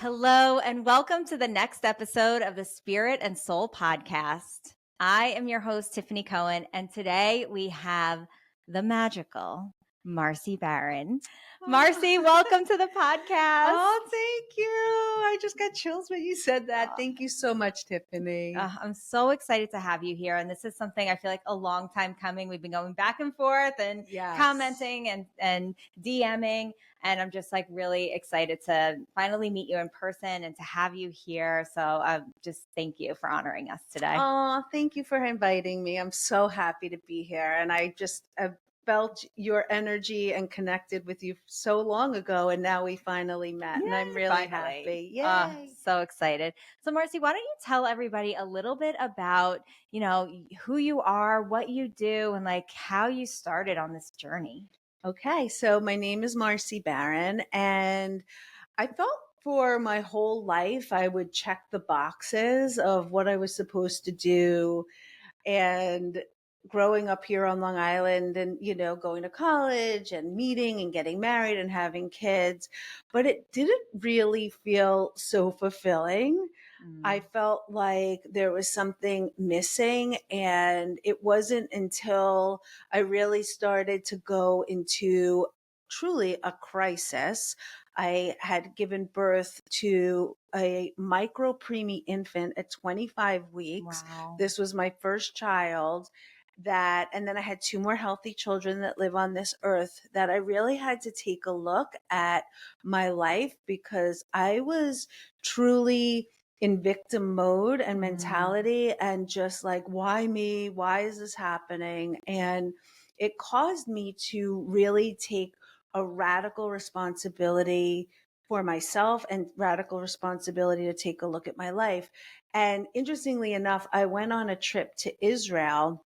Hello, and welcome to the next episode of the Spirit and Soul podcast. I am your host, Tiffany Cohen, and today we have the magical Marci Baron. Marci, welcome to the podcast. Oh, thank you. I just got chills when you said that. Thank you so much, Tiffany. I'm so excited to have you here. And this is something I feel like a long time coming. We've been going back and forth and commenting and DMing. And I'm just like really excited to finally meet you in person and to have you here. So just thank you for honoring us today. Oh, thank you for inviting me. I'm so happy to be here. And I just felt your energy and connected with you so long ago. And now we finally met. Yay, and I'm really happy. Yay. So excited. So Marci, why don't you tell everybody a little bit about, who you are, what you do, and like how you started on this journey? Okay, so my name is Marci Baron, and I felt for my whole life I would check the boxes of what I was supposed to do. And growing up here on Long Island and, going to college and meeting and getting married and having kids, but it didn't really feel so fulfilling. I felt like there was something missing, and it wasn't until I really started to go into truly a crisis. I had given birth to a micro preemie infant at 25 weeks. Wow. This was my first child and then I had two more healthy children that live on this earth, that I really had to take a look at my life, because I was truly in victim mode and mentality and just like, why me? Why is this happening? And it caused me to really take a radical responsibility for myself and radical responsibility to take a look at my life. And interestingly enough, I went on a trip to Israel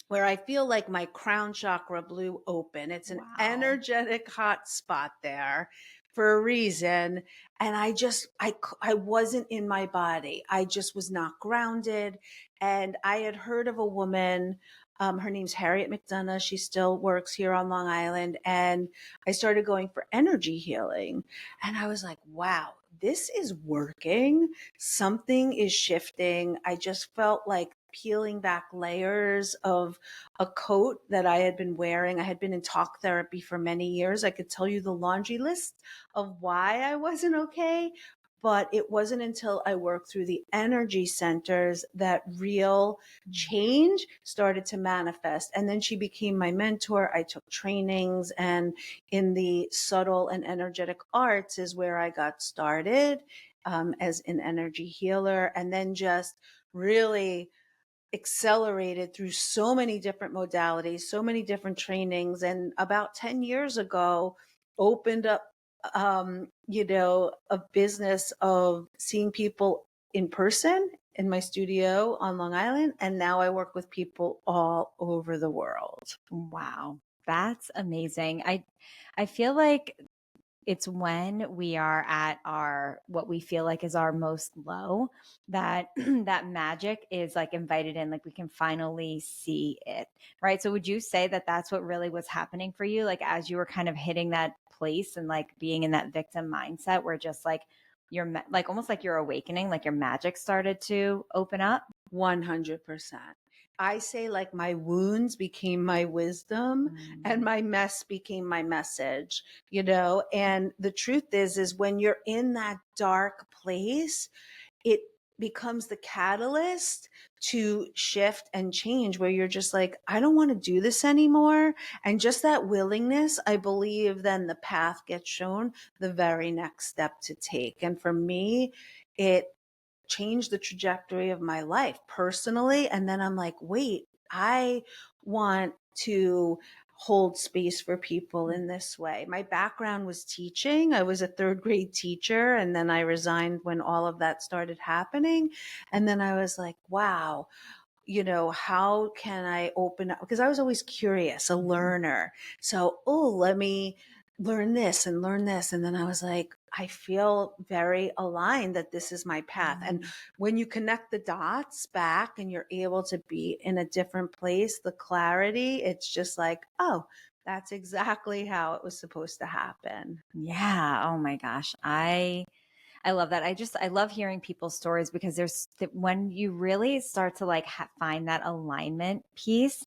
where I feel like my crown chakra blew open. It's an energetic hot spot there for a reason. And I wasn't in my body. I just was not grounded. And I had heard of a woman, her name's Harriet McDonough. She still works here on Long Island. And I started going for energy healing. And I was like, wow, this is working. Something is shifting. I just felt like peeling back layers of a coat that I had been wearing. I had been in talk therapy for many years. I could tell you the laundry list of why I wasn't okay, but it wasn't until I worked through the energy centers that real change started to manifest. And then she became my mentor. I took trainings, and in the subtle and energetic arts is where I got started as an energy healer, and then just really accelerated through so many different modalities, so many different trainings. And about 10 years ago, opened up, a business of seeing people in person in my studio on Long Island. And now I work with people all over the world. Wow. That's amazing. I feel like it's when we are at what we feel like is our most low, that that magic is like invited in, like we can finally see it, right? So would you say that that's what really was happening for you, like as you were kind of hitting that place and like being in that victim mindset where just like you're like almost like you're awakening, like your magic started to open up? 100%. I say like my wounds became my wisdom and my mess became my message, and the truth is when you're in that dark place, it becomes the catalyst to shift and change, where you're just like, I don't want to do this anymore. And just that willingness, I believe then the path gets shown, the very next step to take. And for me, it changed the trajectory of my life personally. And then I'm like, wait, I want to hold space for people in this way. My background was teaching. I was a third grade teacher, and then I resigned when all of that started happening. And then I was like, wow, how can I open up? Because I was always curious, a learner. So, let me learn this and learn this. And then I was like, I feel very aligned that this is my path. And when you connect the dots back and you're able to be in a different place, the clarity, it's just like, oh, that's exactly how it was supposed to happen. Yeah. Oh my gosh. I I love that. I love hearing people's stories because when you really start to like find that alignment piece,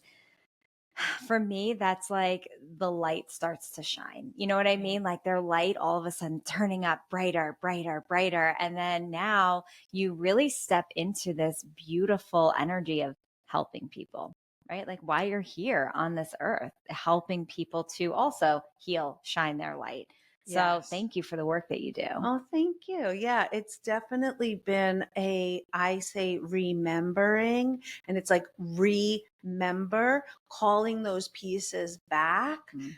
for me, that's like the light starts to shine. You know what I mean? Like their light all of a sudden turning up brighter, brighter, brighter. And then now you really step into this beautiful energy of helping people, right? Like why you're here on this earth, helping people to also heal, shine their light. So Yes. thank you for the work that you do. Oh, thank you. Yeah, it's definitely been I say remembering, and it's like remember, calling those pieces back Mm.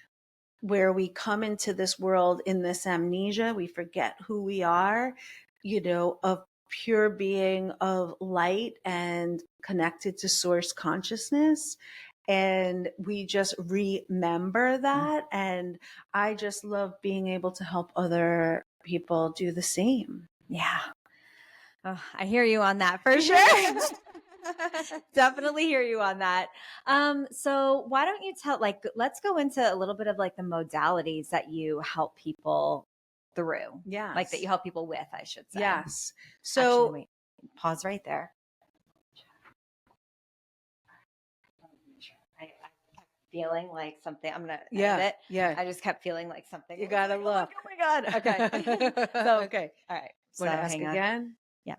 where we come into this world in this amnesia, we forget who we are, of pure being of light and connected to source consciousness. And we just remember Mm. that. And I just love being able to help other people do the same. Yeah. Oh, I hear you on that for sure. Definitely hear you on that. So why don't you let's go into a little bit of like the modalities that you help people through, like that you Yes. help people with, I should say. Yes. Actually, So wait, pause right there. I kept feeling like something. I'm gonna edit yeah, it. yeah. I just kept feeling like something. You Was gotta like, look. oh my god. Okay. So Okay. all right. So Want to ask hang on. again? Yeah.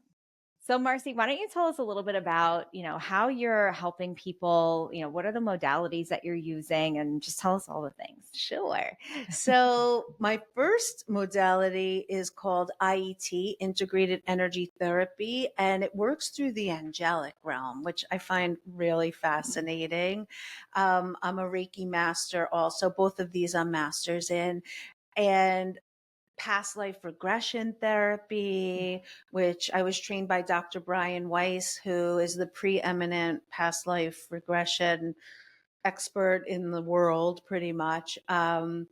So Marci, why don't you tell us a little bit about, how you're helping people, what are the modalities that you're using, and just tell us all the things. Sure. So my first modality is called IET, Integrated Energy Therapy, and it works through the angelic realm, which I find really fascinating. I'm a Reiki master also. Both of these I'm masters in. And past life regression therapy, which I was trained by Dr. Brian Weiss, who is the preeminent past life regression expert in the world, pretty much. And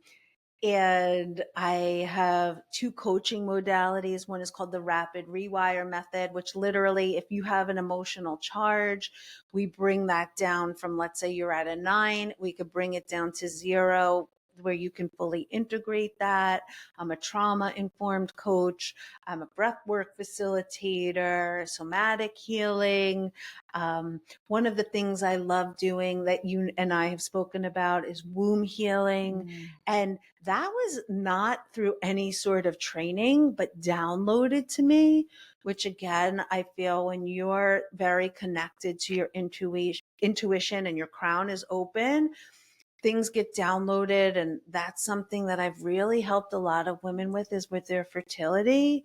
I have two coaching modalities. One is called the rapid rewire method, which literally, if you have an emotional charge, we bring that down from, let's say you're at a 9, we could bring it down to 0, where you can fully integrate that. I'm a trauma informed coach. I'm a breathwork facilitator, somatic healing. One of the things I love doing that you and I have spoken about is womb healing. Mm. And that was not through any sort of training, but downloaded to me, which again, I feel when you're very connected to your intuition and your crown is open, things get downloaded. And that's something that I've really helped a lot of women with, is with their fertility,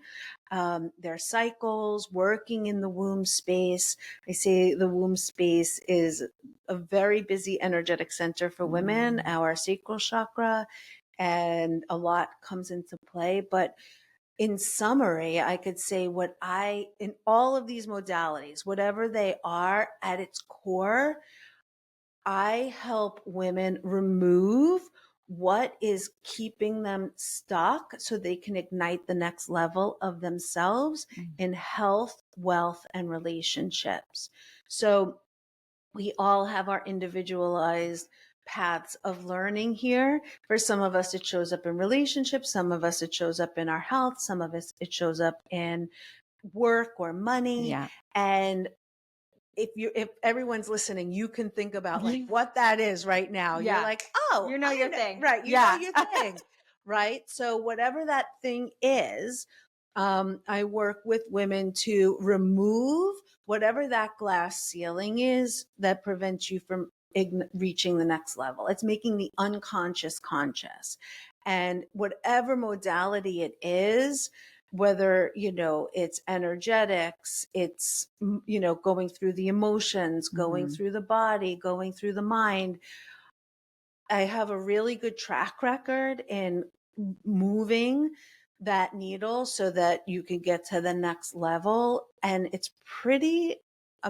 their cycles, working in the womb space. I say the womb space is a very busy energetic center for women, our sacral chakra, and a lot comes into play. But in summary, I could say in all of these modalities, whatever they are at its core, I help women remove what is keeping them stuck so they can ignite the next level of themselves Mm. in health, wealth, and relationships. So we all have our individualized paths of learning here. For some of us, it shows up in relationships. Some of us, it shows up in our health. Some of us, it shows up in work or money. Yeah. And if everyone's listening, you can think about like what that is right now. You're Yeah. like, oh, You know I your know, thing. right? You know Yeah. your thing, right? So whatever that thing is, I work with women to remove whatever that glass ceiling is that prevents you from reaching the next level. It's making the unconscious conscious, and whatever modality it is, whether it's energetics, it's going through the emotions, going Mhm. through the body, going through the mind. I have a really good track record in moving that needle so that you can get to the next level, and it's pretty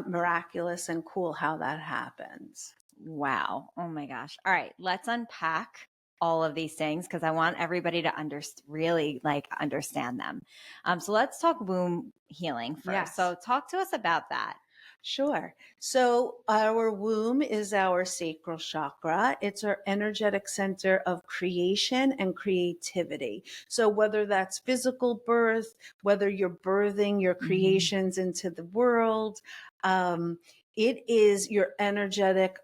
miraculous and cool how that happens. Wow. Oh my gosh. All right. Let's unpack all of these things because I want everybody to really like understand them. So let's talk womb healing first. Yes. So talk to us about that. Sure. So our womb is our sacral chakra. It's our energetic center of creation and creativity. So whether that's physical birth, whether you're birthing your Mhm. creations into the world, um, it is your energetic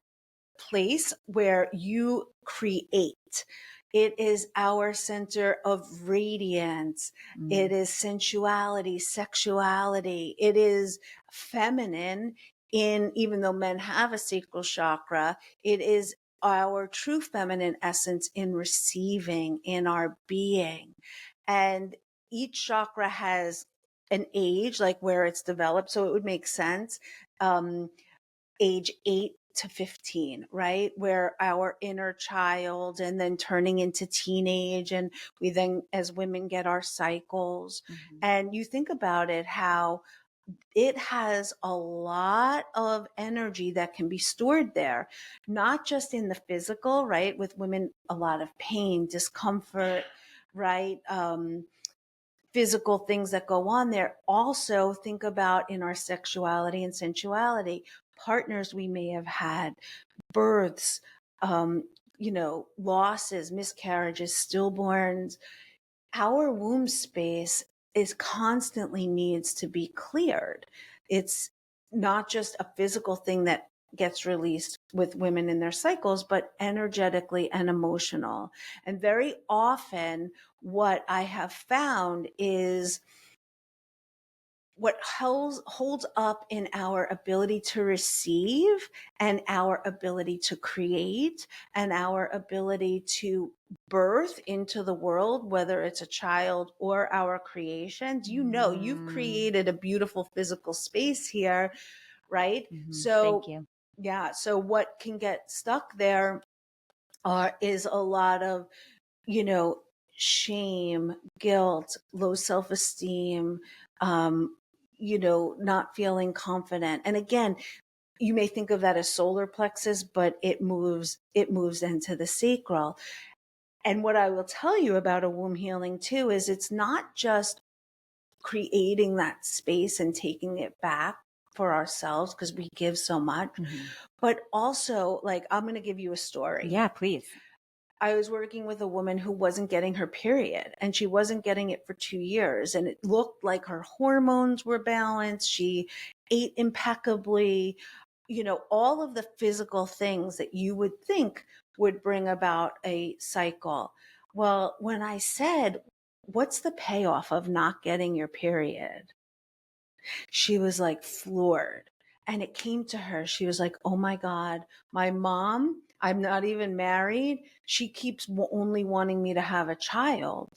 place where you create. It is our center of radiance. It Mm. is sensuality, sexuality. It is feminine in, even though men have a sacral chakra, it is our true feminine essence in receiving, in our being. And each chakra has an age, like where it's developed. So it would make sense. Um, Age 8 to 15, right? Where our inner child and then turning into teenage. And we then, as women, get our cycles. Mhm. And you think about it, how it has a lot of energy that can be stored there, not just in the physical, right? With women, a lot of pain, discomfort, right? Physical things that go on there. Also, think about in our sexuality and sensuality, partners we may have had, births, um, losses, miscarriages, stillborns. Our womb space is constantly needs to be cleared. It's not just a physical thing that gets released with women in their cycles, but energetically and emotional. And very often, what I have found is what holds up in our ability to receive and our ability to create and our ability to birth into the world, whether it's a child or our creations. You've Mm. created a beautiful physical space here, right? Mhm. Thank So, you. yeah. So, what can get stuck there is a lot of, you know, shame, guilt, low self esteem, um, not feeling confident. And again, you may think of that as solar plexus, but it moves into the sacral. And what I will tell you about a womb healing too is it's not just creating that space and taking it back for ourselves because we give so much, Mhm. but also, like, I'm going to give you a story. Yeah, please. I was working with a woman who wasn't getting her period, and she wasn't getting it for 2 years. And it looked like her hormones were balanced. She ate impeccably, all of the physical things that you would think would bring about a cycle. Well, when I said, "What's the payoff of not getting your period?" She was like floored. And it came to her. She was like, "Oh my God, my mom, I'm not even married. She keeps only wanting me to have a child."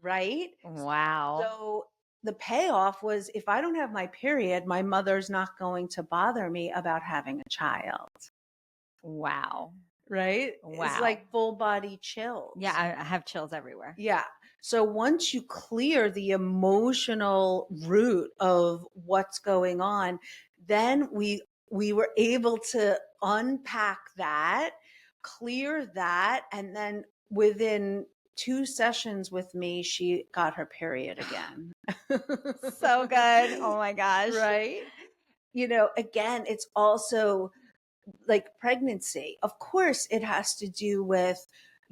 Right? Wow. So the payoff was, if I don't have my period, my mother's not going to bother me about having a child. Wow. Right? It's Wow. like full body Yeah, chills. I have chills everywhere. Yeah. So once you clear the emotional root of what's going on, then we were able to unpack that, clear that, and then within 2 sessions with me, she got her period again. So good. Oh my gosh. Right? Again, it's also like pregnancy. Of course, it has to do with,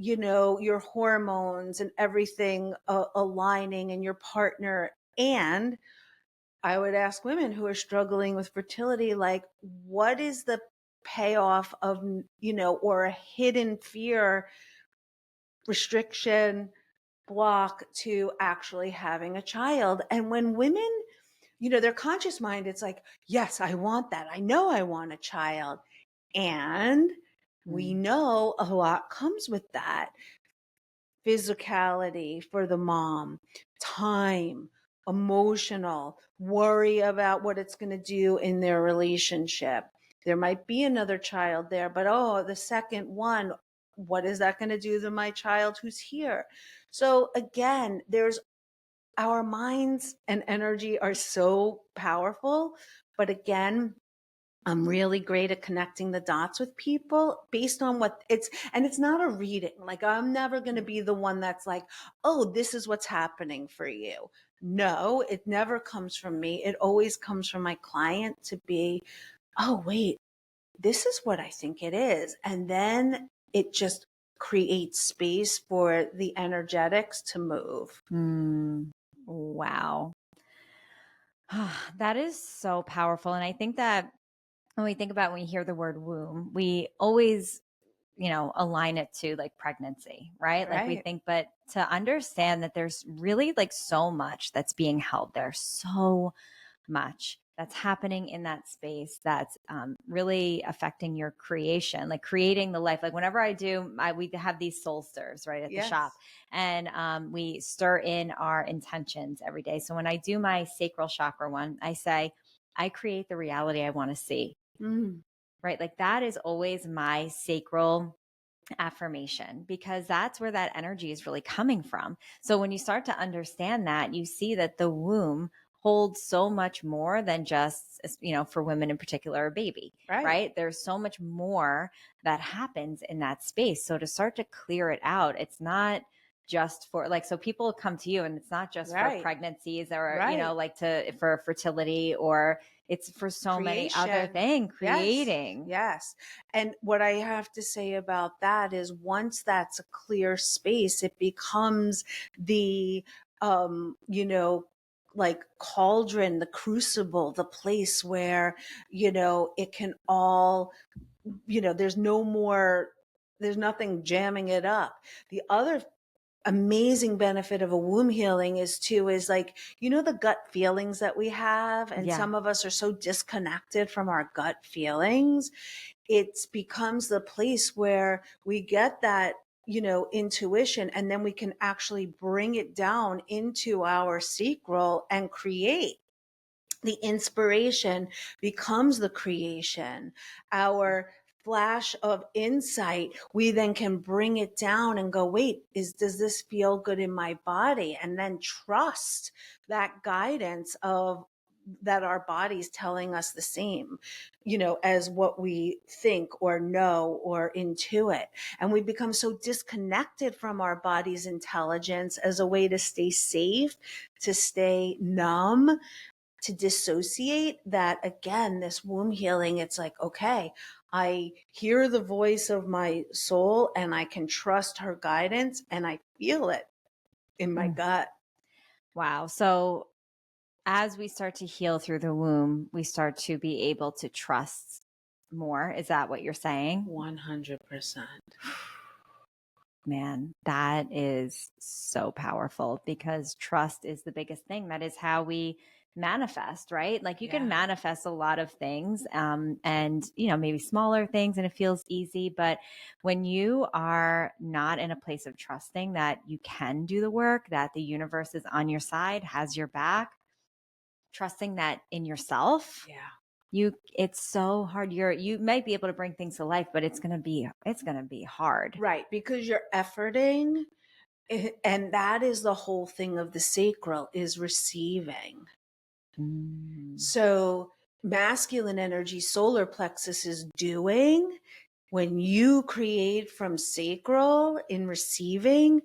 your hormones and everything aligning and your partner. And I would ask women who are struggling with fertility, like, what is the payoff of, or a hidden fear, restriction, block to actually having a child? And when women, their conscious mind, it's like, yes, I want that. I know I want a child. And we Mm. know a lot comes with that: physicality for the mom, time, emotional, worry about what it's going to do in their relationship. There might be another child there, but oh, the second one, what is that going to do to my child who's here? So again, there's our minds and energy are so powerful. But again, I'm really great at connecting the dots with people based on what and it's not a reading. Like, I'm never going to be the one that's like, "Oh, this is what's happening for you." No, it never comes from me. It always comes from my client to be, oh, wait, this is what I think it is. And then it just creates space for the energetics to move. Mm, wow. That is so powerful. And I think that when we think about when we hear the word womb, we always, align it to like pregnancy, right? Like we Right. think, but to understand that there's really like so much that's being held there, so much that's happening in that space that's really affecting your creation, like creating the life. Like whenever we have these soul stirs right at the shop, Yes. and we stir in our intentions every day. So when I do my sacral chakra one, I say, I create the reality I want to see, Mm, right? Like that is always my sacral affirmation, because that's where that energy is really coming from. So when you start to understand that, you see that the womb holds so much more than just, for women in particular, a baby, right. right? There's so much more that happens in that space. So to start to clear it out, it's not just for like, so people come to you and it's not just for Right. pregnancies or, Right. like for fertility, or it's for so many other Creation. things, Yes. creating. Yes. And what I have to say about that is once that's a clear space, it becomes the, you know, like cauldron, the crucible, the place where, it can all, there's no more, there's nothing jamming it up. The other amazing benefit of a womb healing is like, the gut feelings that we have, and Yeah. some of us are so disconnected from our gut feelings. It becomes the place where we get that, intuition, and then we can actually bring it down into our sacral and create. The inspiration becomes the creation. Our flash of insight, we then can bring it down and go, wait, does this feel good in my body? And then trust that guidance of that our body's telling us the same, as what we think or know or intuit. And we become so disconnected from our body's intelligence as a way to stay safe, to stay numb, to dissociate, that again, this womb healing, it's like, okay, I hear the voice of my soul and I can trust her guidance and I feel it in my Mm. gut. Wow. So as we start to heal through the womb, we start to be able to trust more. Is that what you're saying? 100%. Man, that is so powerful, because trust is the biggest thing. That is how we manifest, right? Like you can Yeah. manifest a lot of things, and, maybe smaller things, and it feels easy. But when you are not in a place of trusting that you can do the work, that the universe is on your side, has your back, trusting that in yourself, Yeah. it's so hard. You might be able to bring things to life, but it's going to be hard. Right. Because you're efforting. And that is the whole thing of the sacral, is receiving. Mm. So masculine energy, solar plexus is doing. When you create from sacral in receiving,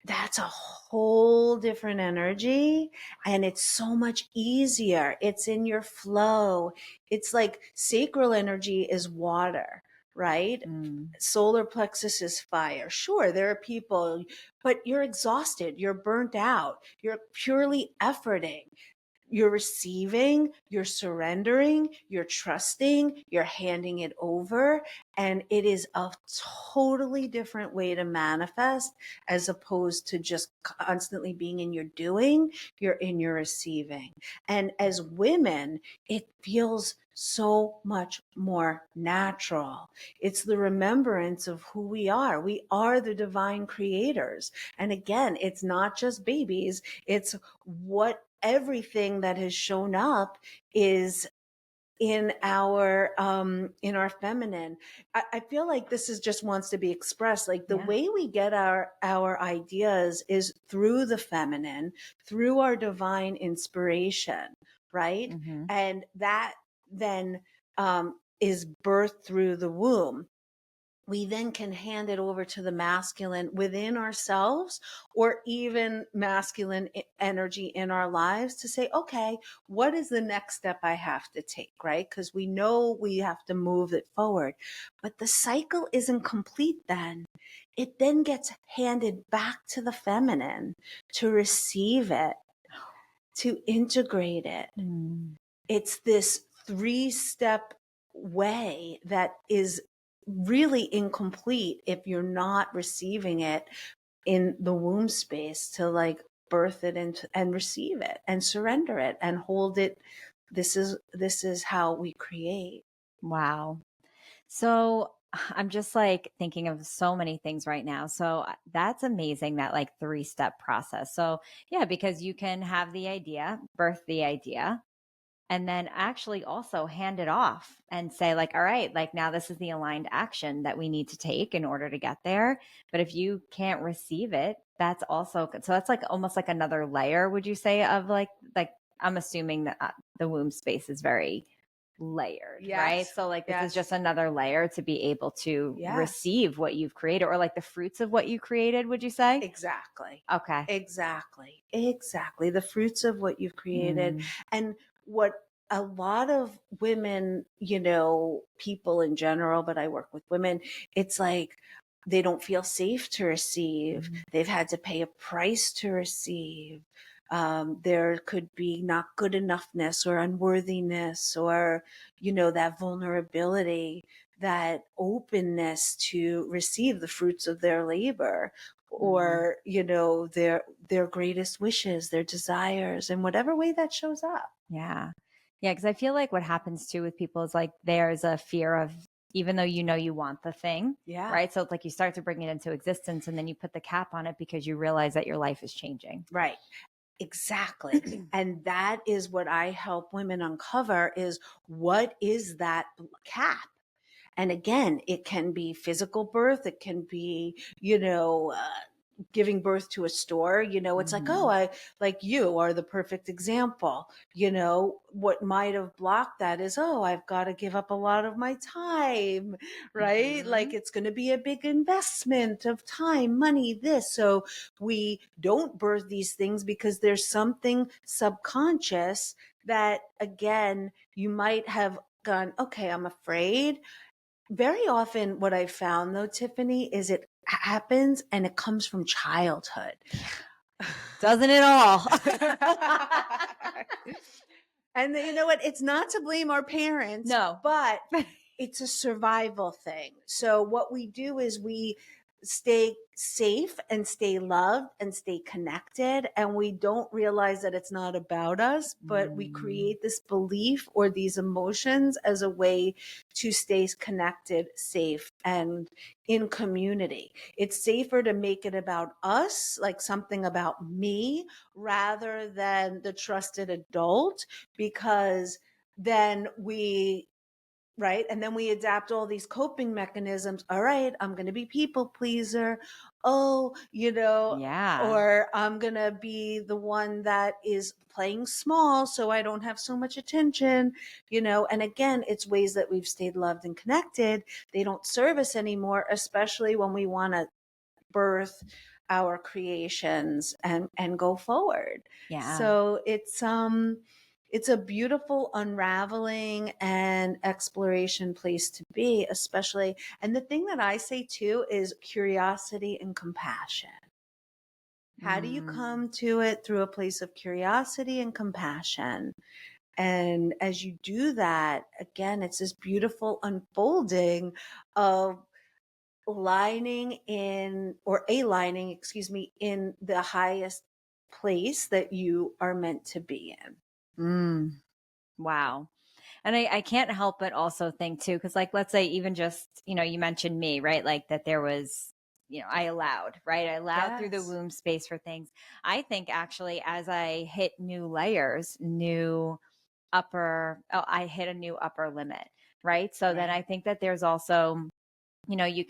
that's a whole different energy. And it's so much easier. It's in your flow. It's like sacral energy is water, right? Mm. Solar plexus is fire. Sure, there are people, but you're exhausted, you're burnt out, you're purely efforting. You're receiving, you're surrendering, you're trusting, you're handing it over. And it is a totally different way to manifest, as opposed to just constantly being in your doing, you're in your receiving. And as women, it feels so much more natural. It's the remembrance of who we are. We are the divine creators. And again, it's not just babies, it's what everything that has shown up is in our feminine. I feel like this is just wants to be expressed. Like the Yeah. way we get our ideas is through the feminine, through our divine inspiration, right? Hmm. And that then is birthed through the womb. we then can hand it over to the masculine within ourselves, or even masculine energy in our lives to say, okay, what is the next step I have to take, right? Because we know we have to move it forward. But the cycle isn't complete then. It then gets handed back to the feminine to receive it, to integrate it. Mm. It's this three-step way that is really incomplete if you're not receiving it in the womb space to like birth it into and receive it and surrender it and hold it. This is how we create. Wow. So I'm just like thinking of so many things right now. So that's amazing, that like 3-step process. So yeah, because you can have the idea, birth the idea, and then actually also hand it off and say like, all right, like now this is the aligned action that we need to take in order to get there. But if you can't receive it, that's also good. So that's like almost like another layer, would you say, of like I'm assuming that the womb space is very layered, right? Yes. So like this is Yes. just another layer to be able to Yes. receive what you've created, or like the fruits of what you created, would you say? Exactly. Okay. Exactly. Exactly. The fruits of what you've created. Mm, And what a lot of women, people in general, but I work with women, it's like they don't feel safe to receive. mm, They've had to pay a price to receive. There could be not good enoughness or unworthiness, or, that vulnerability, that openness to receive the fruits of their labor, mm. or their greatest wishes, their desires, in whatever way that shows up. Yeah. Yeah, because I feel like what happens too with people is like there's a fear of, even though you know you want the thing, Yeah. right? So it's like you start to bring it into existence and then you put the cap on it because you realize that your life is changing. Right. Exactly. And that is what I help women uncover, is what is that cap? And again, it can be physical birth. It can be, giving birth to a store. It's like, oh, Mhm. like you are the perfect example. What might have blocked that is, oh, I've got to give up a lot of my time, right? Like Mhm. it's going to be a big investment of time, money, this. So we don't birth these things because there's something subconscious that, again, you might have gone, okay, I'm afraid. Very often, what I've found though, Tiffany, is it happens and it comes from childhood. Doesn't it all? And you know what? It's not to blame our parents, No. but it's a survival thing. So what we do is we stay safe and stay loved and stay connected. And we don't realize that it's not about us, but we Mm, create this belief or these emotions as a way to stay connected, safe, and in community. It's safer to make it about us, like something about me, rather than the trusted adult, because then we right? And then we adapt all these coping mechanisms. All right, I'm going to be people pleaser. Oh, yeah. or I'm going to be the one that is playing small so I don't have so much attention, and again, it's ways that we've stayed loved and connected. They don't serve us anymore, especially when we want to birth our creations and go forward. Yeah. So it's a beautiful unraveling and exploration place to be, especially. And the thing that I say too is curiosity and compassion. How do you Mm, come to it? Through a place of curiosity and compassion. And as you do that, again, it's this beautiful unfolding of lining in, or aligning, excuse me, in the highest place that you are meant to be in. mm. Wow. And I can't help but also think too, because like, let's say even just, you mentioned me, right? Like that there was, I allowed, right? I allowed through the Yes. womb space for things. I think actually as I hit new layers, I hit a new upper limit, right? So then I Right. think that there's also you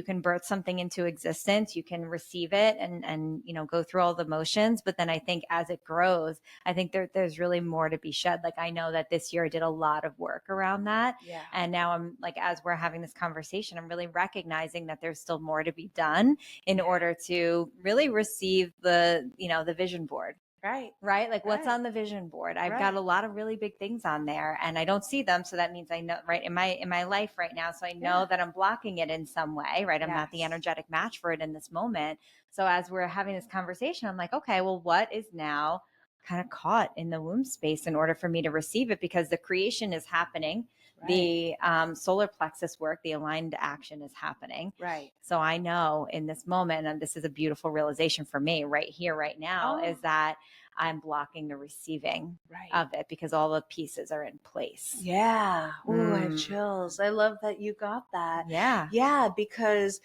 can birth something into existence, you can receive it and go through all the motions, but then I think as it grows, I think there's really more to be shed. Like I know that this year I did a lot of work around that, Yeah. and now I'm like, as we're having this conversation, I'm really recognizing that there's still more to be done in order to really receive the vision board. Right. Right? Like what's Right. on the vision board? I've got Right. a lot of really big things on there and I don't see them. So that means I know, right, in my life right now. So I know Yeah. that I'm blocking it in some way, right? I'm not the Yes. energetic match for it in this moment. So as we're having this conversation, I'm like, okay, well, what is now kind of caught in the womb space in order for me to receive it? Because the creation is happening. Right. The solar plexus work, the aligned action is happening. Right. So I know in this moment, and this is a beautiful realization for me right here, right now, Oh, is that I'm blocking the receiving right. of it because all the pieces are in place. Yeah. Oh, I have Mm, chills. I love that you got that. yeah. Yeah, because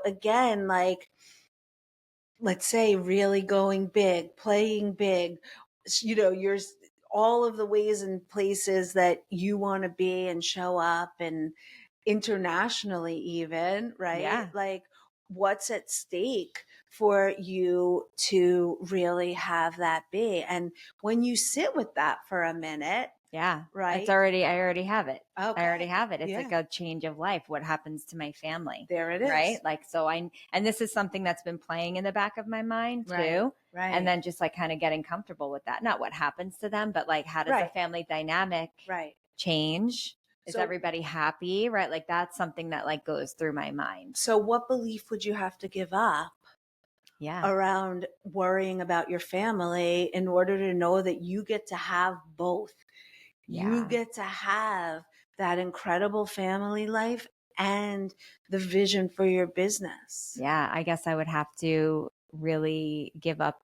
again, like, let's say really going big, playing big, you're all of the ways and places that you want to be and show up and internationally even, right? Yeah. Like what's at stake for you to really have that be. And when you sit with that for a minute, Yeah. right? I already have it. I already Okay. have it. It's like Yeah. a change of life. What happens to my family? There it Right. is. Like, so and this is something that's been playing in the back of my mind Right. too. And Right. then just like kind of getting comfortable with that. Not what happens to them, but like, how does the Right. family dynamic Right. change? Is So everybody happy? Right. Like, that's something that like goes through my mind. so what belief would you have to give up Yeah. around worrying about your family in order to know that you get to have both? You Yeah. get to have that incredible family life and the vision for your business. Yeah, I guess I would have to really give up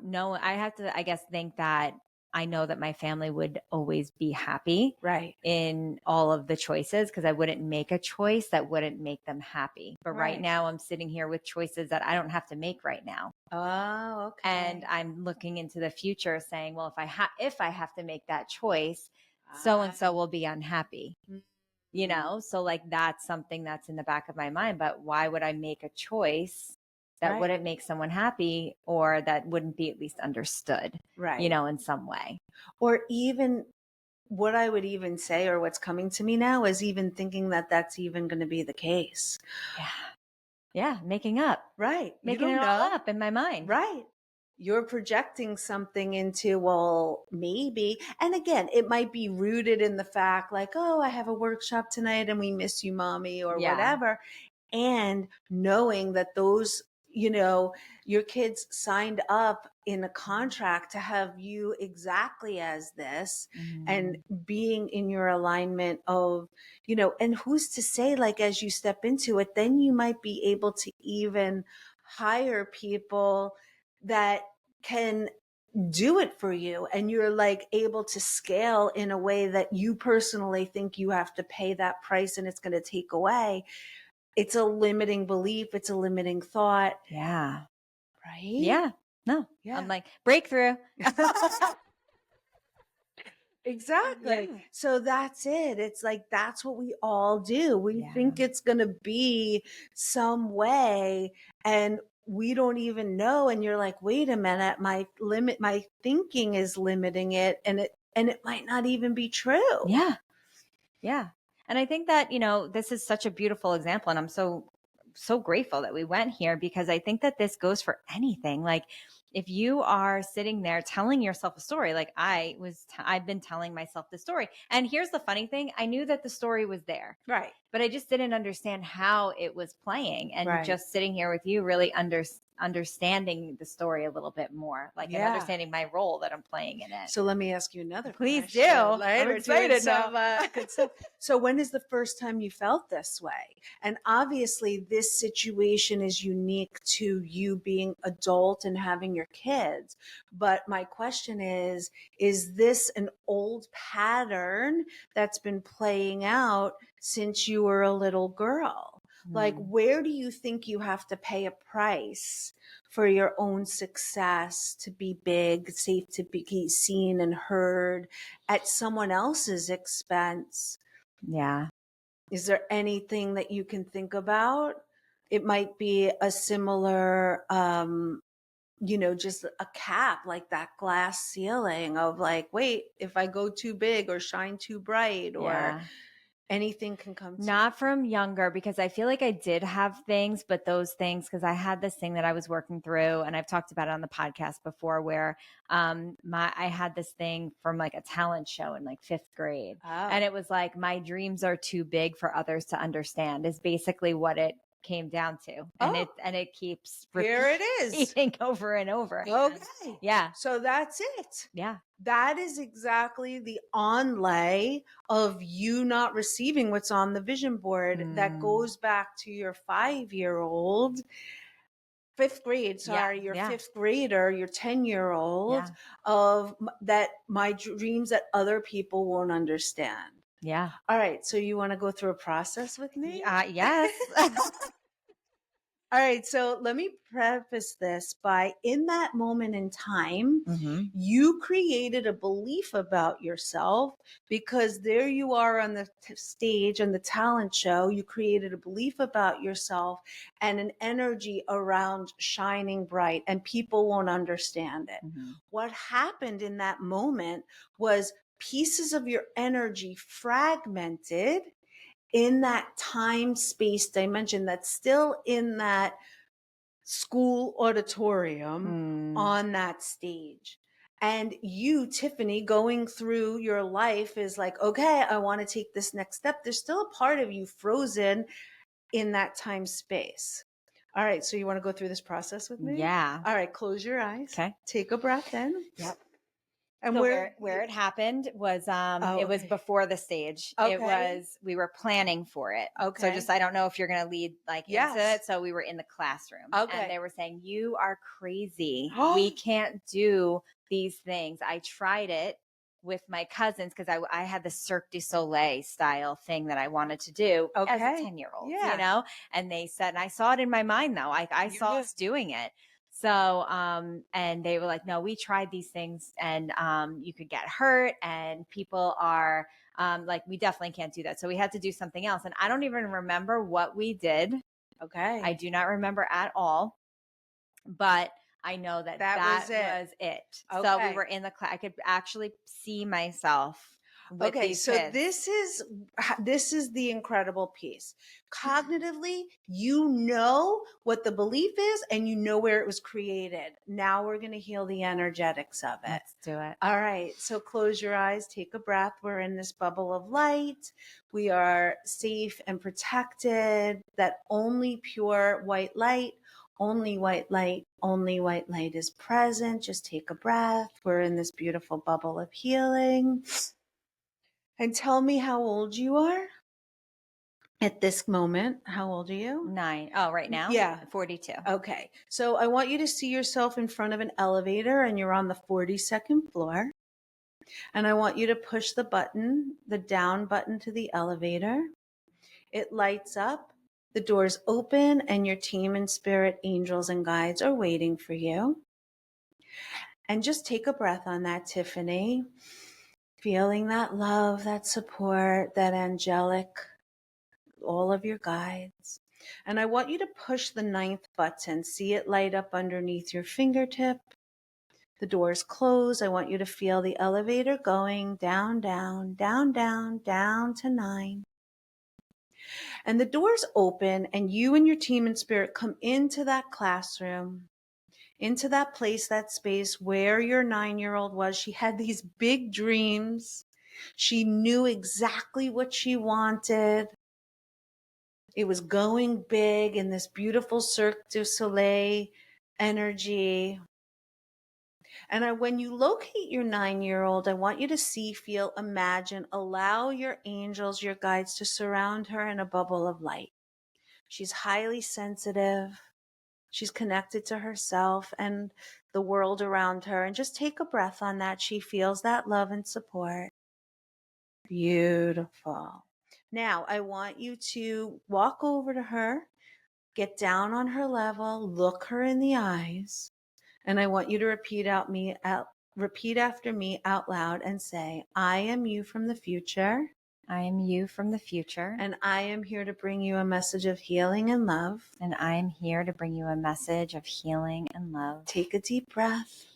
no, I have to, I guess, think that I know that my family would always be happy Right. in all of the choices because I wouldn't make a choice that wouldn't make them happy. But right Right. now I'm sitting here with choices that I don't have to make right now. Oh, And okay. I'm looking into the future saying, well, if I have to make that choice, so and so I, will be unhappy. mm, So like that's something that's in the back of my mind, but why would I make a choice that right. wouldn't make someone happy or that wouldn't be at least understood, Right. in some way? Or even what I would even say, or what's coming to me now, is even thinking that that's even going to be the case. Yeah. Yeah. Right. You Making it don't all know. up in my mind. Right. You're projecting something into, well, maybe. And again, it might be rooted in the fact like, oh, I have a workshop tonight and we miss you, mommy, or Yeah. whatever. And knowing that those, your kids signed up in a contract to have you exactly as this, and Mhm. being in your alignment of, and who's to say, like, as you step into it, then you might be able to even hire people that can do it for you, and you're like able to scale in a way that you personally think you have to pay that price and it's going to take away. It's a limiting belief, it's a limiting thought, Yeah. right? Yeah. No, I'm Yeah. like breakthrough. Exactly. Yeah. So that's it. It's like that's what we all do. We Yeah. think it's going to be some way, and we don't even know, and you're like, "Wait a minute, my thinking is limiting it, and it might not even be true." Yeah. Yeah. And I think that, this is such a beautiful example. And I'm so grateful that we went here because I think that this goes for anything. Like if you are sitting there telling yourself a story, like I've been telling myself the story. And here's the funny thing. I knew that the story was there, Right. but I just didn't understand how it was playing. And Right. just sitting here with you, really understanding the story a little bit more, like, and Yeah. understanding my role that I'm playing in it. So let me ask you another Please do. question. Right? I'm We're doing excited now. some good stuff. So when is the first time you felt this way? And obviously this situation is unique to you being adult and having your kids. But my question is this an old pattern that's been playing out since you were a little girl? Like, Hmm. where do you think you have to pay a price for your own success, to be big, safe, to be seen and heard at someone else's expense? Yeah. Is there anything that you can think about? It might be a similar, just a cap, like that glass ceiling of like, wait, if I go too big or shine too bright or Yeah. anything can come to Not from younger, because I feel like I did have things, but those things, because I had this thing that I was working through, and I've talked about it on the podcast before, where my I had this thing from like a talent show in like fifth grade, Oh. and it was like my dreams are too big for others to understand is basically what it came down to, and Oh, it keeps here it is. repeating over and over again. Okay. Yeah, So that's it. yeah. That is exactly the onlay of you not receiving what's on the vision board that Mm. goes back to your 5-year-old, fifth grade, Yeah, sorry, your yeah, fifth grader, your 10-year-old yeah, of that my dreams that other people won't understand. yeah. All right. So you want to go through a process with me? Yes. All right, so let me preface this by in that moment in time, Hmm. you created a belief about yourself because there you are on the stage on the talent show. You created a belief about yourself and an energy around shining bright, and people won't understand it. Hmm. What happened in that moment was pieces of your energy fragmented in that time space dimension that's still in that school auditorium Mm. on that stage. And you, Tiffany, going through your life is like, okay, I want to take this next step. There's still a part of you frozen in that time space. All right. So you want to go through this process with me? Yeah. All right. Close your eyes. Okay. Take a breath in. Yep. And So where, where it happened was oh, it was okay. before the stage. It Okay. was we were planning for it. So Okay. just I don't know if you're gonna lead like into Yes. it. So we were in the classroom and Okay. they were saying, "You are crazy. We can't do these things." I tried it with my cousins because I had the Cirque du Soleil style thing that I wanted to do as a Okay. 10-year-old, Yeah. and they said, and I saw it in my mind though. I You saw did. us doing it. So, and they were like, no, we tried these things and you could get hurt and people are like, we definitely can't do that. So we had to do something else. And I don't even remember what we did. I Okay. do not remember at all, but I know that That that was it. was it. So we were Okay. in the class. I could actually see myself with Okay, these so kids. this is the incredible piece. Cognitively, you know what the belief is and you know where it was created. Now we're going to heal the energetics of it. Let's do it. All right, so close your eyes, take a breath. We're in this bubble of light. We are safe and protected. That only pure white light, only white light, only white light is present. Just take a breath. We're in this beautiful bubble of healing. And tell me how old you are at this moment. How old are you? 9. Oh, right now? Yeah. 42. Okay. So I want you to see yourself in front of an elevator and you're on the 42nd floor. And I want you to push the button, the down button to the elevator. It lights up, the doors open, and your team and spirit angels and guides are waiting for you. And just take a breath on that, Tiffany. Feeling that love, that support, that angelic, all of your guides. And I want you to push the 9th button. See it light up underneath your fingertip. The doors close. I want you to feel the elevator going down, down, down, down, down to 9. And the doors open, and you and your team and spirit come into that classroom, into that place, that space where your 9-year-old was. She had these big dreams. She knew exactly what she wanted. It was going big in this beautiful Cirque du Soleil energy. And when you locate your 9-year-old, I want you to see, feel, imagine, allow your angels, your guides to surround her in a bubble of light. She's highly sensitive. She's connected to herself and the world around her. And just take a breath on that. She feels that love and support. Beautiful. Now, I want you to walk over to her, get down on her level, look her in the eyes, and I want you to repeat after me out loud and say, I am you from the future. I am you from the future. And I am here to bring you a message of healing and love. And I am here to bring you a message of healing and love. Take a deep breath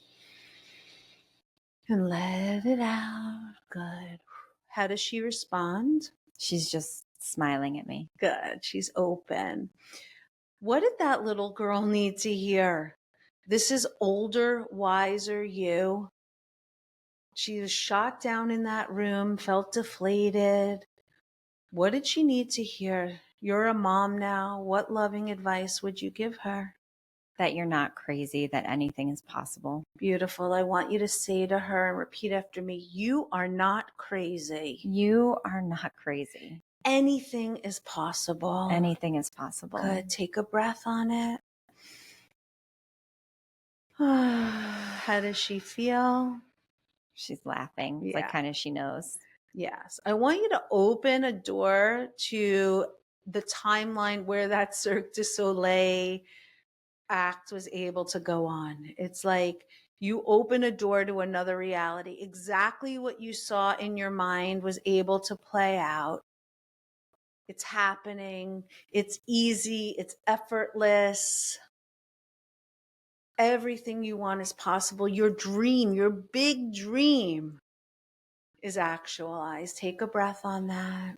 and let it out. Good. How does she respond? She's just smiling at me. Good. She's open. What did that little girl need to hear? This is older, wiser you. She was shot down in that room, felt deflated. What did she need to hear? You're a mom now. What loving advice would you give her? That you're not crazy, that anything is possible. Beautiful. I want you to say to her and repeat after me, you are not crazy. You are not crazy. Anything is possible. Anything is possible. Good. Take a breath on it. How does she feel? She's laughing. It's Yeah. like kind of she knows. Yes. I want you to open a door to the timeline where that Cirque du Soleil act was able to go on. It's like you open a door to another reality. Exactly what you saw in your mind was able to play out. It's happening. It's easy. It's effortless. Everything you want is possible. Your dream, your big dream is actualized. Take a breath on that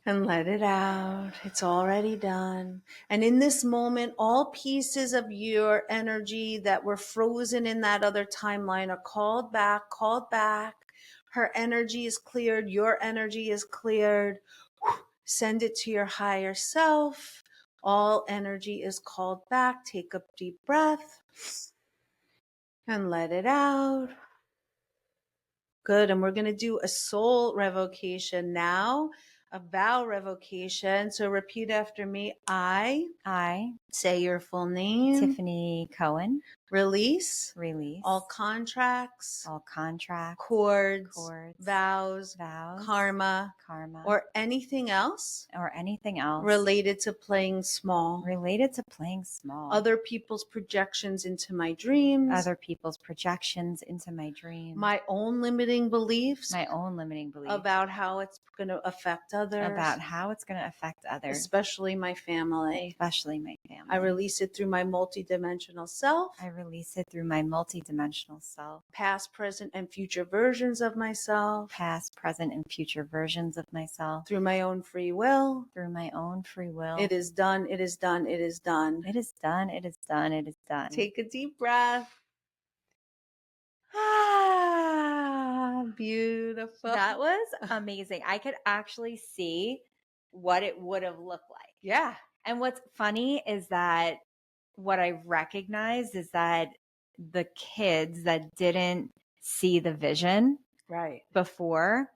and let it out. It's already done. And in this moment, all pieces of your energy that were frozen in that other timeline are called back, called back. Her energy is cleared. Your energy is cleared. Send it to your higher self. All energy is called back. Take a deep breath and let it out. Good. And we're going to do a soul revocation now, a vow revocation. So repeat after me. I say your full name. Tiffany Cohen. Release. Release. All contracts. All contracts. Cords. Vows. Karma. Or anything else. Related to playing small. Other people's projections into my dreams. My own limiting beliefs. About how it's going to affect others. Especially my family. I release it through my multidimensional self. Past, present, and future versions of myself. Through my own free will. It is done. It is done. It is done. Take a deep breath. Beautiful. That was amazing. I could actually see what it would have looked like. Yeah. And what's funny is that what I recognized is that the kids that didn't see the vision before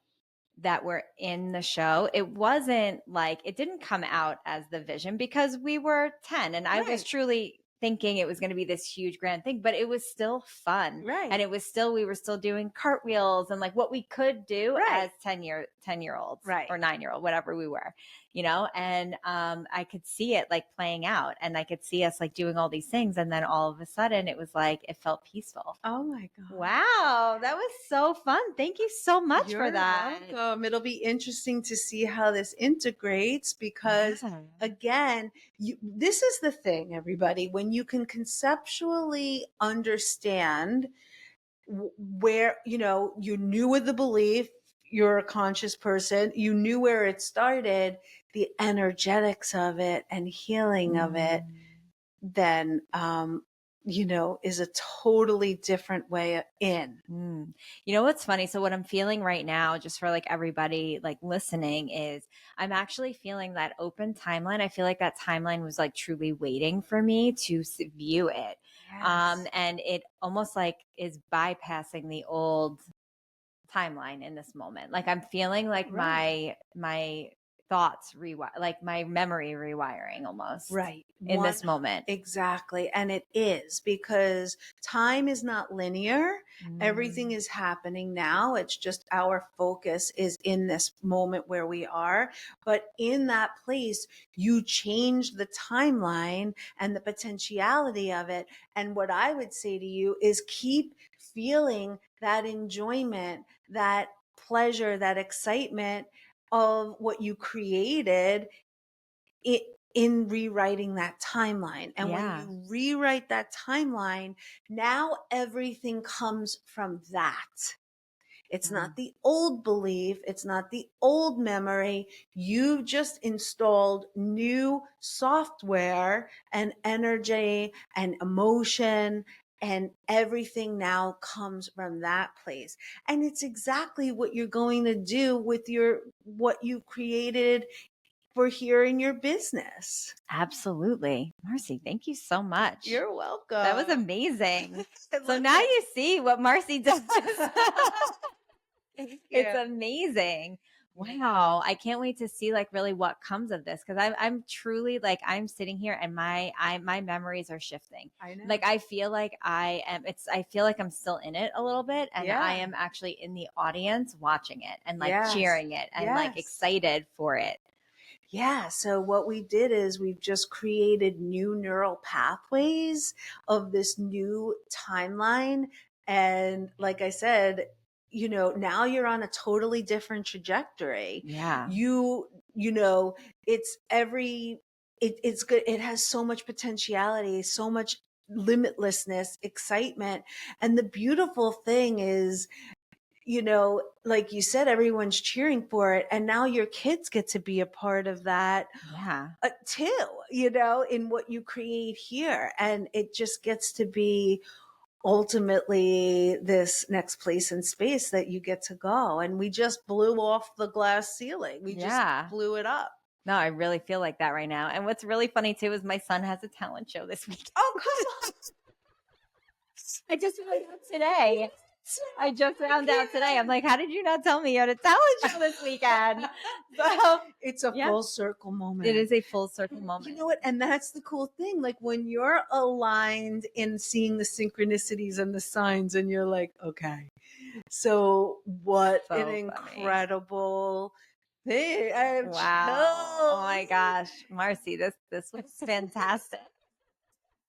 that were in the show, it wasn't like, it didn't come out as the vision because we were 10 and I was truly thinking it was going to be this huge grand thing, but it was still fun. And it was still, we were still doing cartwheels and like what we could do as 10-year-olds or 9-year-old, whatever we were, you know? And I could see it like playing out and I could see us like doing all these things. And then all of a sudden it was like, it felt peaceful. Oh my God. Wow. That was so fun. Thank you so much for that. You're welcome. It'll be interesting to see how this integrates because again, this is the thing, everybody, when you can conceptually understand where, you know, you knew with the belief, you're a conscious person, you knew where it started, the energetics of it and healing of it, then, you know, is a totally different way in. You know what's funny? So what I'm feeling right now, just for like everybody like listening, is I'm actually feeling that open timeline. I feel like that timeline was like truly waiting for me to view it. And it almost like is bypassing the old timeline in this moment. Like I'm feeling like my thoughts like my memory rewiring almost in this moment. Exactly. And it is because time is not linear. Everything is happening now. It's just our focus is in this moment where we are. But in that place, you change the timeline and the potentiality of it. And what I would say to you is keep feeling that enjoyment, that pleasure, that excitement of what you created it in rewriting that timeline. And when Yeah. you rewrite that timeline, now everything comes from that. It's Mm. not the old belief. It's not the old memory. You've just installed new software and energy and emotion, and everything now comes from that place. And it's exactly what you're going to do with what you created for here in your business. Absolutely. Marci, thank you so much. You're That was welcome. amazing. I So love now it. you see what Marci does. Thank It's you. amazing. Yeah. Wow. I can't wait to see like really what comes of this. Cause I'm truly like, I'm sitting here and my memories are shifting. I know. Like, I feel like I feel like I'm still in it a little bit. And I Yeah. am actually in the audience watching it and like Yes. cheering it and like Yes. excited for it. Yeah. So what we did is we've just created new neural pathways of this new timeline. And like I said, now you're on a totally different trajectory. Yeah. You know, it's it's good. It has so much potentiality, so much limitlessness, excitement. And the beautiful thing is, like you said, everyone's cheering for it. And now your kids get to be a part of that Yeah. too, in what you create here. And it just gets to be ultimately this next place in space that you get to go. And we just blew off the glass ceiling. We just Yeah. blew it up. No, I really feel like that right now. And what's really funny too is my son has a talent show this week. Oh, come on. I just found out today. I just found out today. I'm like, how did you not tell me you had a talent show this weekend? So, It's a yeah, full circle it moment. is a full circle You moment. know what? And that's the cool thing. Like when you're aligned in seeing the synchronicities and the signs, and you're like, okay, so what an So funny. incredible thing. I have Wow. Oh my chills. gosh. Marci, this was fantastic.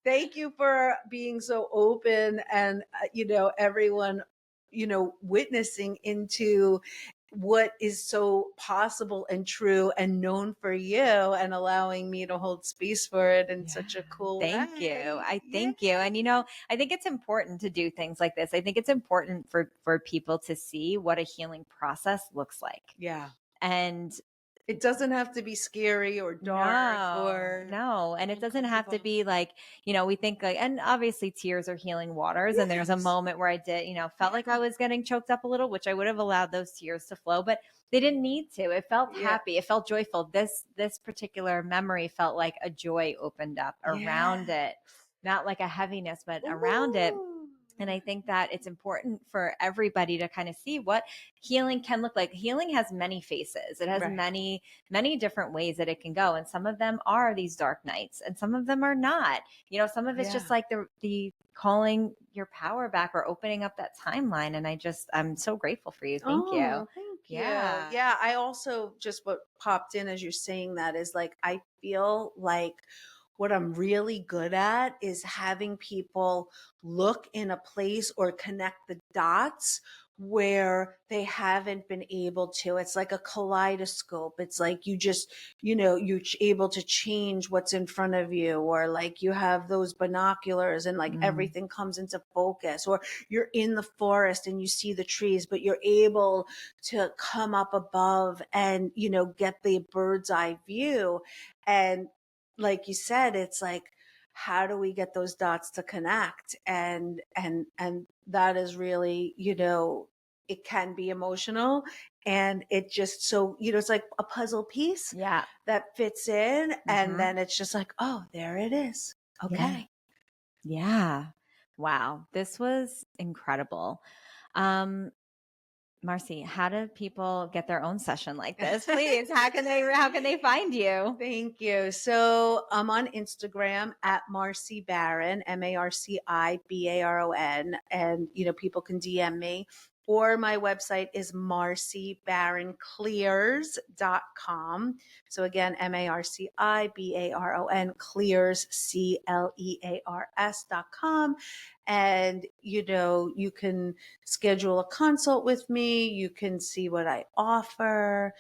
Thank you for being so open and, everyone, witnessing into what is so possible and true and known for you and allowing me to hold space for it in Yeah. such a cool Thank you. way. I Yeah. thank you. And I think it's important to do things like this. I think it's important for people to see what a healing process looks like. Yeah. And It doesn't have to be scary or dark no, or no. And it doesn't have to uncomfortable. be like, we think like, and obviously tears are healing waters. And there's a Yes. moment where I did, felt like I was getting choked up a little, which I would have allowed those tears to flow, but they didn't need to. It felt Yeah. happy. It felt joyful. This particular memory felt like a joy opened up Yeah. around it, not like a heaviness, but around it. Ooh. And I think that it's important for everybody to kind of see what healing can look like. Healing has many faces. It has Right. many different ways that it can go. And some of them are these dark nights and some of them are not. Some of it's Yeah. just like the calling your power back or opening up that timeline. And I'm so grateful for you. Thank you. Oh, thank you. Yeah. Yeah, I also just what popped in as you're saying that is like I feel like what I'm really good at is having people look in a place or connect the dots where they haven't been able to. It's like a kaleidoscope. It's like you just, you're able to change what's in front of you, or like you have those binoculars and like Mm. everything comes into focus, or you're in the forest and you see the trees, but you're able to come up above and, get the bird's eye view. And like you said, it's like, how do we get those dots to connect? And that is really, it can be emotional, and it just so, it's like a puzzle piece Yeah. that fits in, and Mm-hmm. then it's just like, oh, there it is. Yeah. Okay. Yeah. Wow. This was incredible. Um, Marci, how do people get their own session like this? Please, how can they find you? Thank you. So I'm on Instagram at Marci Baron, Marci Baron, and people can DM me. or my website is marcibaronclears.com. So again, MarciBaron clears, CLEARS.com. And, you can schedule a consult with me. You can see what I offer,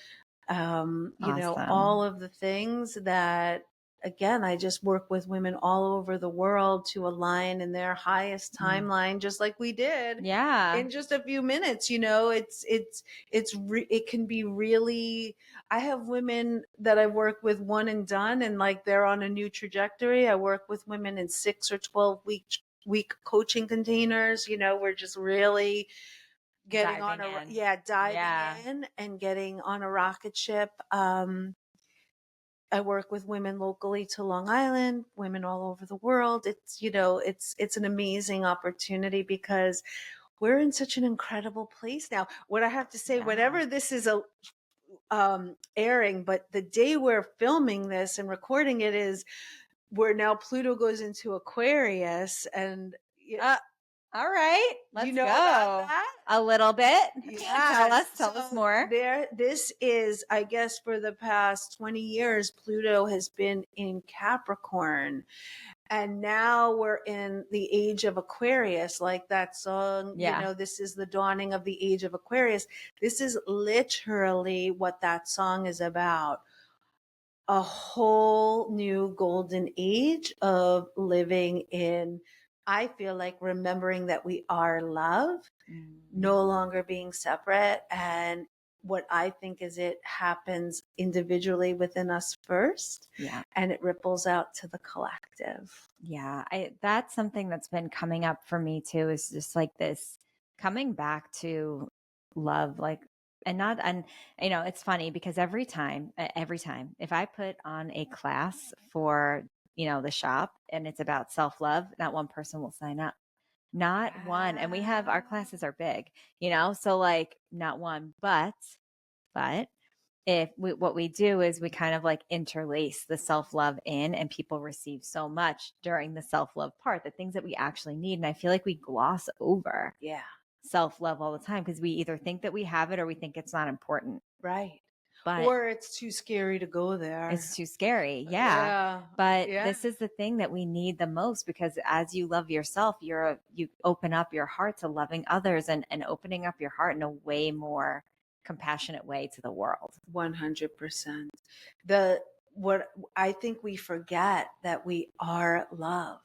Awesome. all of the things that, again, I just work with women all over the world to align in their highest Mm. timeline, just like we did Yeah. in just a few minutes. It can be really, I have women that I work with one and done, and like they're on a new trajectory. I work with women in 6 or 12 week coaching containers. We're just really getting on Diving in. diving Yeah. in and getting on a rocket ship. I work with women locally to Long Island, women all over the world. It's an amazing opportunity because we're in such an incredible place now. What I have to say, Yeah. whenever this is airing, but the day we're filming this and recording it is where now Pluto goes into Aquarius, and Uh, all right. do you Let's know about go. that? A little bit. Yes. So Tell us more. this is, I guess, for the past 20 years, Pluto has been in Capricorn. And now we're in the age of Aquarius, like that song, Yeah. this is the dawning of the age of Aquarius. This is literally what that song is about. A whole new golden age of living in, I feel like, remembering that we are love, Mm. no longer being separate. And what I think is it happens individually within us first, Yeah. and it ripples out to the collective. Yeah, that's something that's been coming up for me too, is just like this coming back to love, like, and not, and it's funny because every time if I put on a class for, the shop and it's about self-love, not one person will sign up. Not one. And we have, our Yeah. classes are big, so like not one, but if what we do is we kind of like interlace the self-love in, and people receive so much during the self-love part, the things that we actually need. And I feel like we gloss over Yeah. self-love all the time because we either think that we have it or we think it's not important, Right. but Or it's too scary to go it's there. too scary. Yeah. Yeah. But Yeah. this is the thing that we need the most, because as you love yourself, you open up your heart to loving others, and opening up your heart in a way more compassionate way to the world. 100%. The what I think we forget that we are love,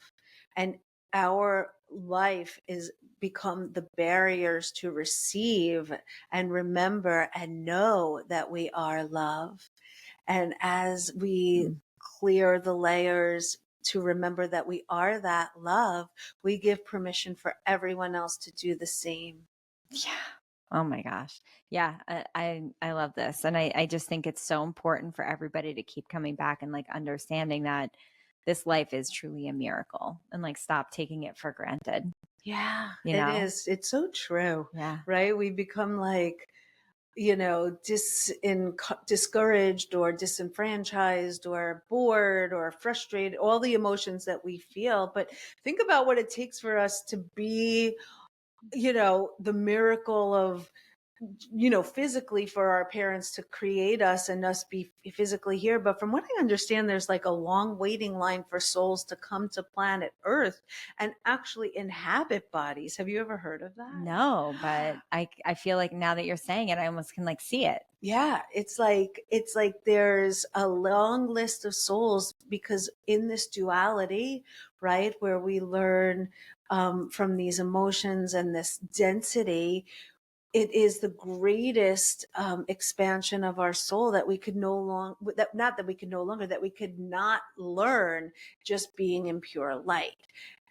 and our life is become the barriers to receive and remember and know that we are love. And as we Mm. clear the layers to remember that we are that love, we give permission for everyone else to do the same. Yeah. Oh my gosh. Yeah. I love this. And I just think it's so important for everybody to keep coming back and like understanding that this life is truly a miracle, and like stop taking it for granted, Yeah, you it know? is. It's so true, Yeah. right? We become like, discouraged or disenfranchised or bored or frustrated, all the emotions that we feel. But think about what it takes for us to be, the miracle of, physically, for our parents to create us and us be physically here. But from what I understand, there's like a long waiting line for souls to come to planet Earth and actually inhabit bodies. Have you ever heard of that? No, but I feel like now that you're saying it, I almost can like see it. Yeah, it's like there's a long list of souls, because in this duality, right, where we learn from these emotions and this density, it is the greatest expansion of our soul that we could no longer, that not that we could no longer, that we could not learn just being in pure light.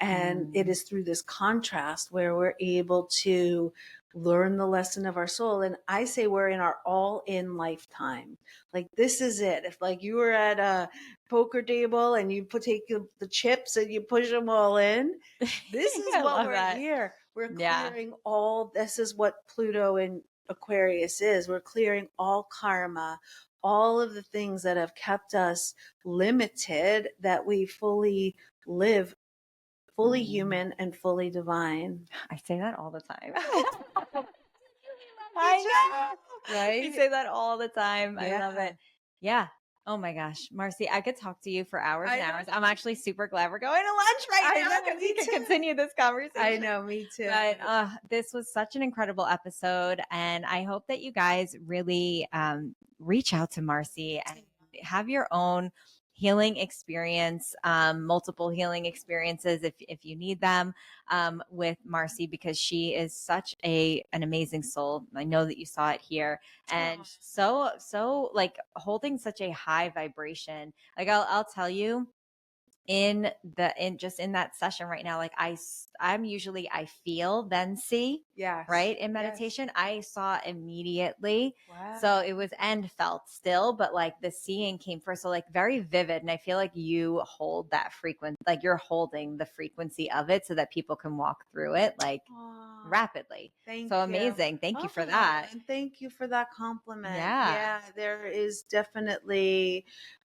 And it Mm. is through this contrast where we're able to learn the lesson of our soul. And I say we're in our all in lifetime. Like, this is it. If like you were at a poker table and you take the chips and you push them all in, this is I what love we're that. here. We're Yeah. clearing all, this is what Pluto and Aquarius is. We're clearing all karma, all of the things that have kept us limited, that we fully live, fully Mm. human and fully divine. I say that all the time. I know. Right? We say that all the time. I love Yeah. it. Yeah. Oh my gosh, Marci, I could talk to you for hours I and know. hours. I'm actually super glad we're going to lunch right I now know, because we me can too. continue this I conversation. know, me too. But this was such an incredible episode. And I hope that you guys really reach out to Marci and have your own healing experience, multiple healing experiences if you need them, with Marci, because she is such an amazing soul. I know that you saw it here, and so like holding such a high vibration. Like I'll tell you, in that session right now, like I'm usually I feel then see, Yes. right? In Yes. meditation I saw immediately. Wow. So it was and felt still, but like the seeing came first, so like very vivid. And I feel like you hold that frequency, like you're holding the frequency of it so that people can walk through it like Aw, rapidly. thank So you. amazing, thank you for Oh, that. and thank you for that compliment. Yeah. Yeah, there is definitely,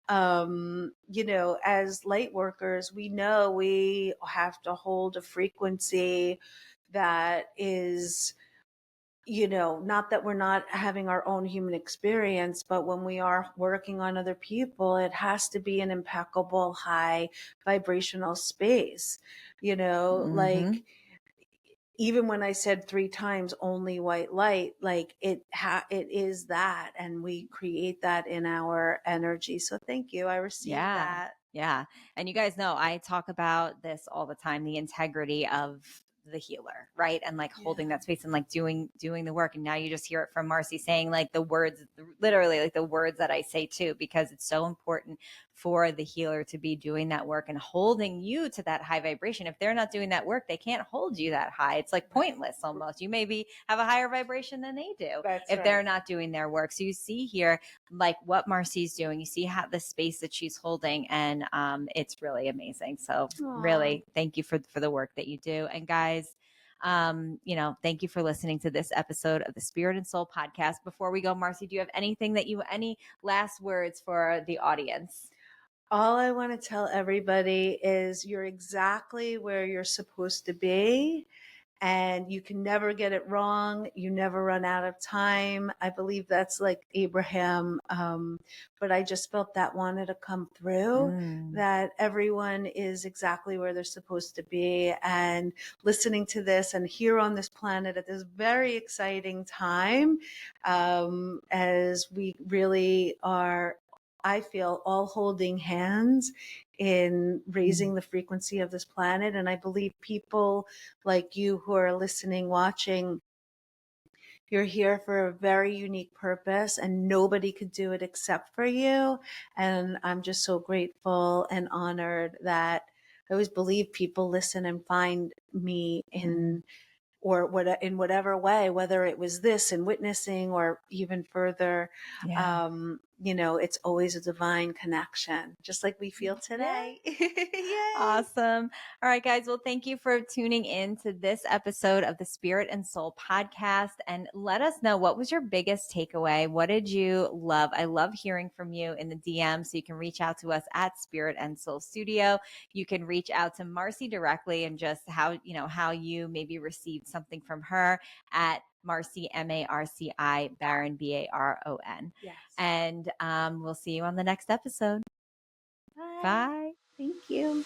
as light workers, we know we have to hold a frequency that is, not that we're not having our own human experience, but when we are working on other people, it has to be an impeccable high vibrational space, Mm-hmm. like even when I said 3 times only white light, like it is that, and we create that in our energy. So thank you. I received Yeah. that. Yeah. And you guys know I talk about this all the time, the integrity of the healer, right? And like holding Yeah. that space and like doing the work. And now you just hear it from Marci saying like the words, literally like the words that I say too, because it's so important for the healer to be doing that work and holding you to that high vibration. If they're not doing that work, they can't hold you that high. It's like pointless almost. You maybe have a higher vibration than they do That's if they're right. not doing their work. So you see here like what Marci's doing. You see how the space that she's holding, and it's really amazing. So Aw. really, thank you for the work that you do. And guys, thank you for listening to this episode of the Spirit and Soul podcast. Before we go, Marci, do you have any last words for the audience? All I want to tell everybody is you're exactly where you're supposed to be, and you can never get it wrong. You never run out of time. I believe that's like Abraham. But I just felt that wanted to come through, Mm, that everyone is exactly where they're supposed to be. And listening to this and here on this planet at this very exciting time, as we really are, I feel, all holding hands in mm, raising the frequency of this planet. And I believe people like you who are listening, watching, you're here for a very unique purpose, and nobody could do it except for you. And I'm just so grateful and honored that I always believe people listen and find me mm. in whatever way, whether it was this and witnessing or even further. Yeah. It's always a divine connection, just like we feel Yeah. today. Yay. Awesome. All right, guys. Well, thank you for tuning in to this episode of the Spirit and Soul podcast. And let us know, what was your biggest takeaway? What did you love? I love hearing from you in the DM. So you can reach out to us at Spirit and Soul Studio. You can reach out to Marci directly and just how you maybe received something from her at Marci, Marci, Baron, Baron. Yes. And we'll see you on the next episode. Bye. Bye. Thank you.